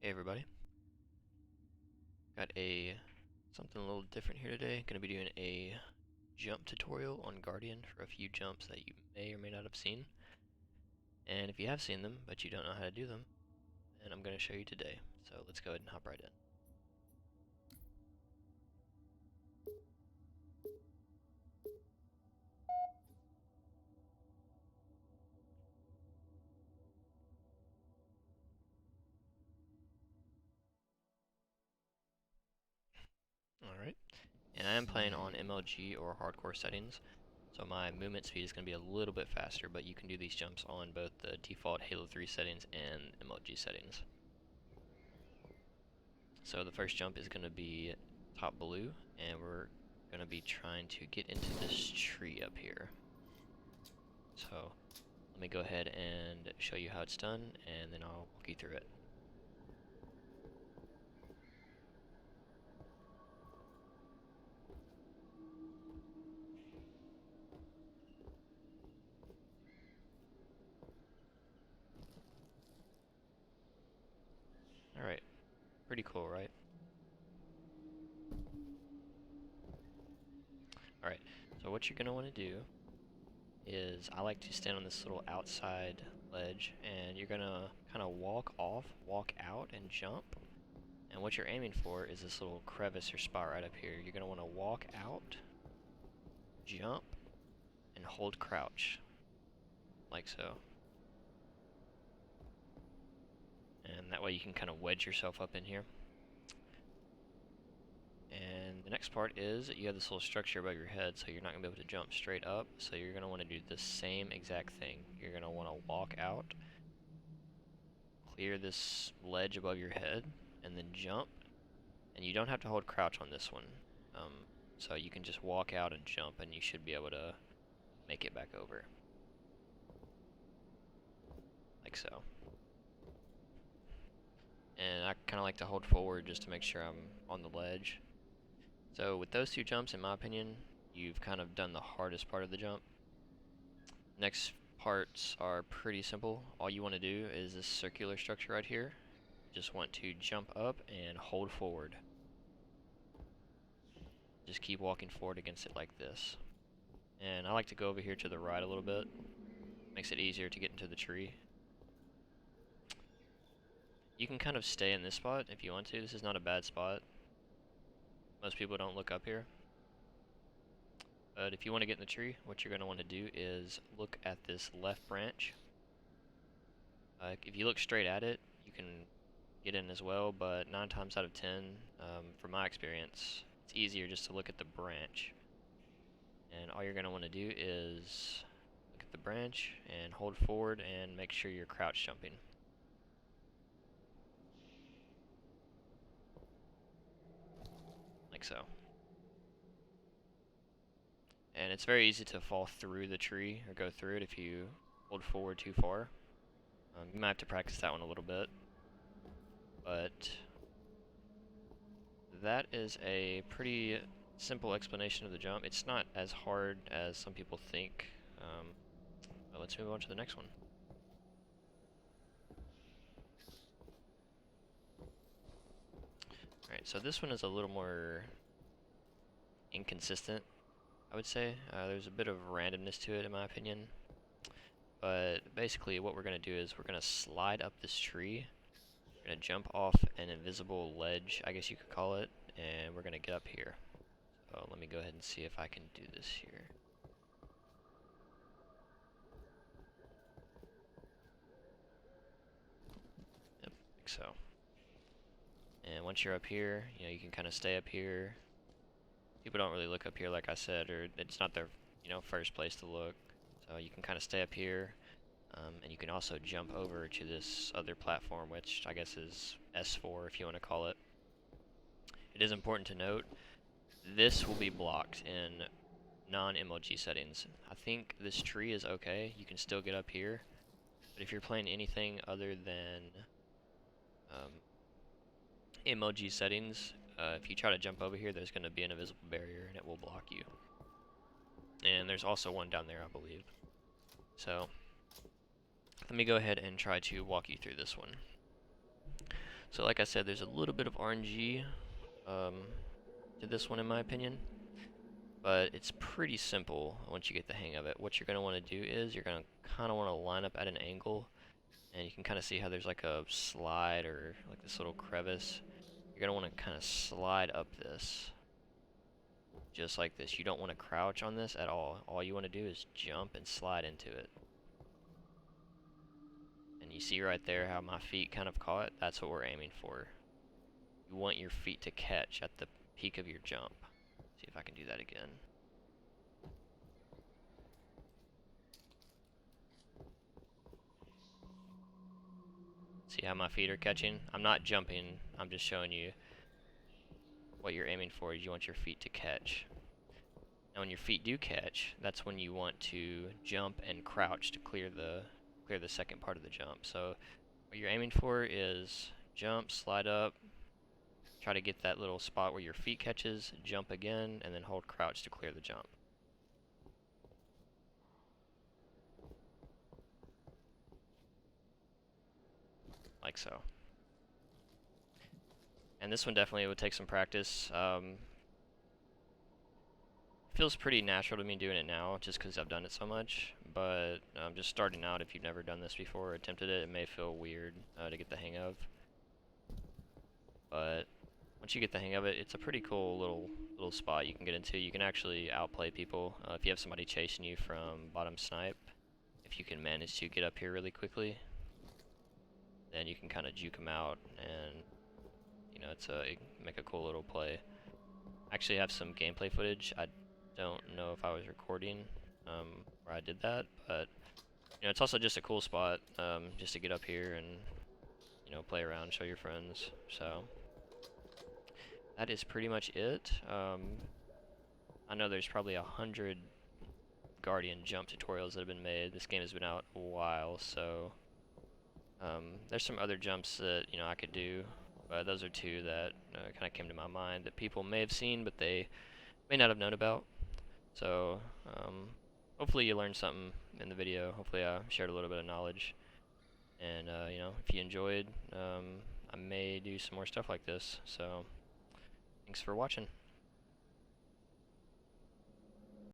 Hey everybody, got something a little different here today. Going to be doing a jump tutorial on Guardian for a few jumps that you may or may not have seen. And if you have seen them, but you don't know how to do them, then I'm going to show you today. So let's go ahead and hop right in. Alright, and I am playing on MLG or hardcore settings, so my movement speed is going to be a little bit faster, but you can do these jumps on both the default Halo 3 settings and MLG settings. So the first jump is going to be top blue, and we're going to be trying to get into this tree up here. So let me go ahead and show you how it's done, and then I'll walk you through it. Alright, pretty cool, right? Alright, so what you're going to want to do is, I like to stand on this little outside ledge, and you're going to kind of walk out, and jump. And what you're aiming for is this little crevice or spot right up here. You're going to want to walk out, jump, and hold crouch, like so. And that way you can kind of wedge yourself up in here. And the next part is you have this little structure above your head, so you're not going to be able to jump straight up, so you're going to want to do the same exact thing. You're going to want to walk out, clear this ledge above your head, and then jump. And you don't have to hold crouch on this one, so you can just walk out and jump, and you should be able to make it back over. Like so. And I kind of like to hold forward just to make sure I'm on the ledge. So with those two jumps, in my opinion, you've kind of done the hardest part of the jump. Next parts are pretty simple. All you want to do is this circular structure right here. Just want to jump up and hold forward. Just keep walking forward against it like this. And I like to go over here to the right a little bit. Makes it easier to get into the tree. You can kind of stay in this spot if you want to. This is not a bad spot. Most people don't look up here. But if you want to get in the tree, what you're going to want to do is look at this left branch. If you look straight at it, you can get in as well, but 9 times out of 10, from my experience, it's easier just to look at the branch. And all you're going to want to do is look at the branch and hold forward and make sure you're crouch jumping. Like so. And it's very easy to fall through the tree or go through it if you hold forward too far. You might have to practice that one a little bit. But that is a pretty simple explanation of the jump. It's not as hard as some people think. But let's move on to the next one. Alright, so this one is a little more inconsistent, I would say. There's a bit of randomness to it, in my opinion. But basically what we're going to do is we're going to slide up this tree. We're going to jump off an invisible ledge, I guess you could call it, and we're going to get up here. So let me go ahead and see if I can do this here. Yep, like so. And once you're up here, you can kind of stay up here. People don't really look up here, like I said, or it's not their, first place to look. So you can kind of stay up here, and you can also jump over to this other platform, which I guess is S4 if you want to call it. It is important to note, this will be blocked in non-MLG settings. I think this tree is okay, you can still get up here, but if you're playing anything other than MLG settings, if you try to jump over here, there's going to be an invisible barrier and it will block you. And there's also one down there, I believe. So let me go ahead and try to walk you through this one. So like I said, there's a little bit of RNG to this one in my opinion, but it's pretty simple once you get the hang of it. What you're going to want to do is you're going to kind of want to line up at an angle, and you can kind of see how there's like a slide or like this little crevice. You're going to want to kind of slide up this, just like this. You don't want to crouch on this at all. All you want to do is jump and slide into it. And you see right there how my feet kind of caught? That's what we're aiming for. You want your feet to catch at the peak of your jump. See if I can do that again. See how my feet are catching? I'm not jumping, I'm just showing you what you're aiming for is you want your feet to catch. Now when your feet do catch, that's when you want to jump and crouch to clear the second part of the jump. So what you're aiming for is jump, slide up, try to get that little spot where your feet catches, jump again, and then hold crouch to clear the jump. Like so. And this one definitely would take some practice. Feels pretty natural to me doing it now, just because I've done it so much. But just starting out, if you've never done this before or attempted it, it may feel weird to get the hang of. But once you get the hang of it, it's a pretty cool little spot you can get into. You can actually outplay people if you have somebody chasing you from bottom snipe. If you can manage to get up here really quickly, then you can kind of juke them out, and you know it can make a cool little play. I actually have some gameplay footage. I don't know if I was recording where I did that, but you know it's also just a cool spot just to get up here and you know play around, show your friends. So that is pretty much it. I know there's probably 100 Guardian jump tutorials that have been made. This game has been out a while, so there's some other jumps that you know I could do, but those are two that kind of came to my mind that people may have seen, but they may not have known about. So hopefully you learned something in the video. Hopefully I shared a little bit of knowledge, and you know if you enjoyed, I may do some more stuff like this. So thanks for watching.